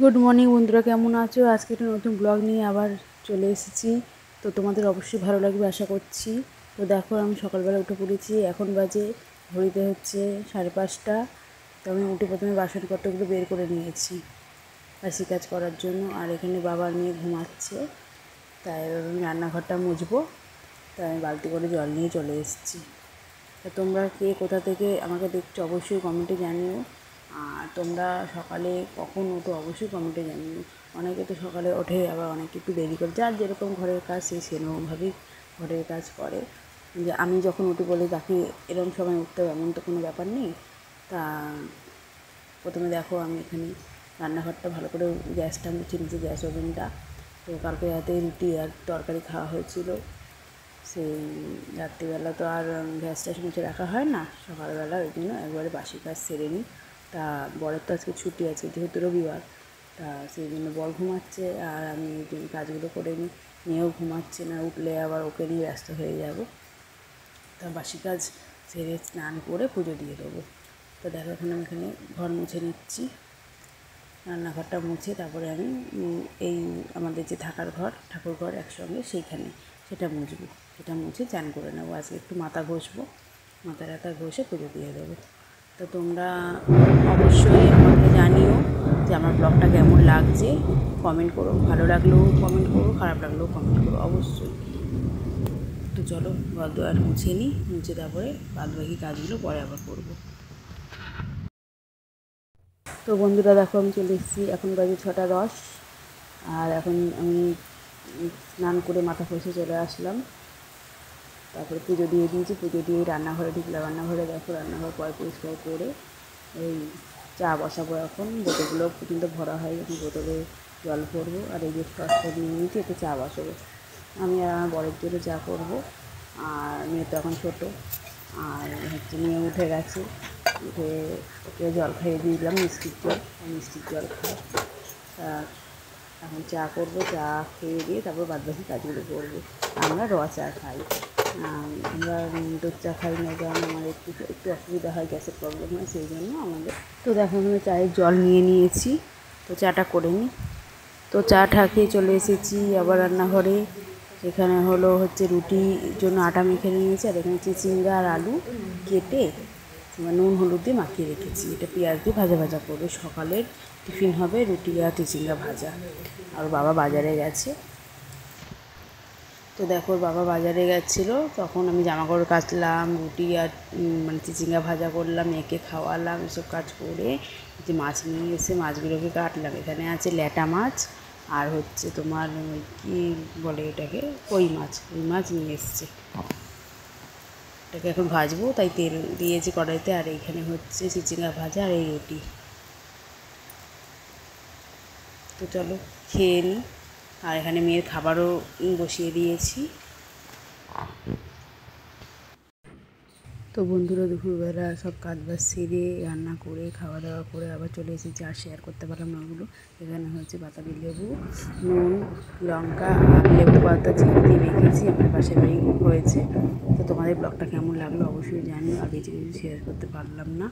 Good morning বন্ধুরা, কেমন আছো? আজকে একটা নতুন ব্লগ নিয়ে আবার চলে এসেছি। তো তোমাদের অবশ্যই ভালো লাগবে আশা করছি। তো দেখো, আমি সকালবেলা উঠে পড়েছি। এখন বাজে ঘড়িতে হচ্ছে 5:30। তো আমি উঠে প্রথমে বাসনপত্রগুলো বের করে নিয়েছি বাসি কাজ করার জন্য। আর এখানে বাবার মেয়ে ঘুমাচ্ছে, তাই আমি রান্নাঘরটা মুছবো। তাই আমি বালতি করে জল নিয়ে চলে এসেছি। তা তোমরা কে কোথা থেকে আমাকে দেখছো অবশ্যই কমেন্টে জানিও। আর তোমরা সকালে কখন ওঠো অবশ্যই কমেন্টে জানিও। অনেকে তো সকালে ওঠে, আবার অনেকে একটু দেরি করে, যার যেরকম ঘরের কাজ সে সেরকমভাবেই ঘরের কাজ করে। যে আমি যখন উঠি বলে তাকে এরকম সময় উঠতে হবে এমন তো কোনো ব্যাপার নেই। তা প্রথমে দেখো, আমি এখানে রান্নাঘরটা ভালো করে গ্যাসটা মুছে নিয়েছি, গ্যাস ওভেনটা। তো কালকে রাতে রুটি আর তরকারি খাওয়া হয়েছিল। সেই রাত্রিবেলা তো আর গ্যাস ট্যাস মুছে রাখা হয় না, সকালবেলা ওই জন্য একবারে বাসি কাজ সেরে নিই। তা বরের তো আজকে ছুটি আছে যেহেতু রবিবার, তা সেই জন্য বর ঘুমাচ্ছে আর আমি এই জন্য কাজগুলো করে নিই। মেয়েও ঘুমাচ্ছে না, উঠলে আবার ওকে নিয়ে ব্যস্ত হয়ে যাব। তা বাসি কাজ সেরে স্নান করে পুজো দিয়ে দেবো। তো দেখো, এখন আমি এখানে ঘর মুছে নিচ্ছি, রান্নাঘরটা মুছে তারপরে আমি এই আমাদের যে থাকার ঘর, ঠাকুর ঘর একসঙ্গে সেইখানে সেটা মুছবো। সেটা মুছে চান করে নেবো। আজকে একটু মাথা ঘষবো, মাথা টাথা ঘষে পুজো দিয়ে দেবো। তো তোমরা অবশ্যই আমাকে জানিও যে আমার ব্লগটা কেমন লাগছে। কমেন্ট করো, ভালো লাগলেও কমেন্ট করো, খারাপ লাগলেও কমেন্ট করো অবশ্যই। তো চলো, ঘর দুয়ার মুছে নিই, মুছে তারপরে বাদবাকি কাজগুলো পরে আবার করবো। তো বন্ধুরা দেখো, আমি চলে এসেছি, এখন বাজে 6:10। আর এখন আমি স্নান করে মাথা ঘষে চলে আসলাম। তারপরে পুজো দিয়ে দিয়েছি, পুজো দিয়ে রান্নাঘরে ঢুকলাম। রান্নাঘরে দেখো, রান্নাঘর পরিষ্কার করে এই চা বসাবো। এখন বোতলগুলো পর্যন্ত ভরা হয়, এখন বোতলে জল ভরবো। আর এই যে সসটা নিয়ে নিয়েছি, এতে চা বসাবো। আমি আর আমার বরের জন্য চা করবো। আর মেয়ে তো এখন ছোটো, আর হচ্ছে মেয়ে উঠে গেছে। উঠে ওকে জল খাইয়ে দিয়ে দিলাম, মিষ্টির জল খায়। এখন চা করবো, চা খেয়ে দিয়ে তারপর বাদবাকি কাজগুলো করবো। আমরা র চা খাই, আমরা দুধ চা খাই না, কারণ আমার একটু একটু অসুবিধা হয়, গ্যাসের প্রবলেম হয়, সেই জন্য আমাদের। তো দেখো, আমি চায়ের জল নিয়ে নিয়েছি, তো চাটা করে নিই। তো চা খেয়ে চলে এসেছি আবার রান্নাঘরে। এখানে হচ্ছে রুটির জন্য আটা মেখে নিয়েছি। আর এখানে চিচিঙ্গা আর আলু কেটে নুন হলুদ দিয়ে মাখিয়ে রেখেছি। এটা পেঁয়াজ দিয়ে ভাজা ভাজা করবে, সকালের টিফিন হবে রুটি আর চিচিঙ্গা ভাজা। আর বাবা বাজারে গেছে। তো দেখো, বাবা বাজারে গেছিলো, তখন আমি জামাকাপড় কাচলাম, রুটি আর চিচিঙ্গা ভাজা করলাম, মেয়েকে খাওয়ালাম, এসব কাজ করে যে মাছ নিয়ে এসে মাছগুলোকে কাটলাম। এখানে আছে ল্যাটা মাছ আর হচ্ছে তোমার কী বলে এটাকে, কই মাছ নিয়ে এসছে। এটাকে এখন ভাজবো, তাই তেল দিয়েছি কড়াইতে। আর এইখানে হচ্ছে চিচিঙ্গা ভাজা আর এই রুটি। তো চলো খেয়ে নিই। আর এখানে মেয়ের খাবারও বসিয়ে দিয়েছি। তো বন্ধুরা, দুপুরবেলা সব কাজ বাজ সেরে রান্না করে খাওয়া দাওয়া করে আবার চলে এসেছি। আর শেয়ার করতে পারলাম না ওগুলো। এখানে হচ্ছে বাতাবি লেবু, নুন, লঙ্কা আর লেবু পাতা চিনি দিয়ে রেখেছি, আমার পাশের বাড়ি হয়েছে। তো তোমাদের ব্লগটা কেমন লাগলো অবশ্যই জানিও। আর কিছু শেয়ার করতে পারলাম না।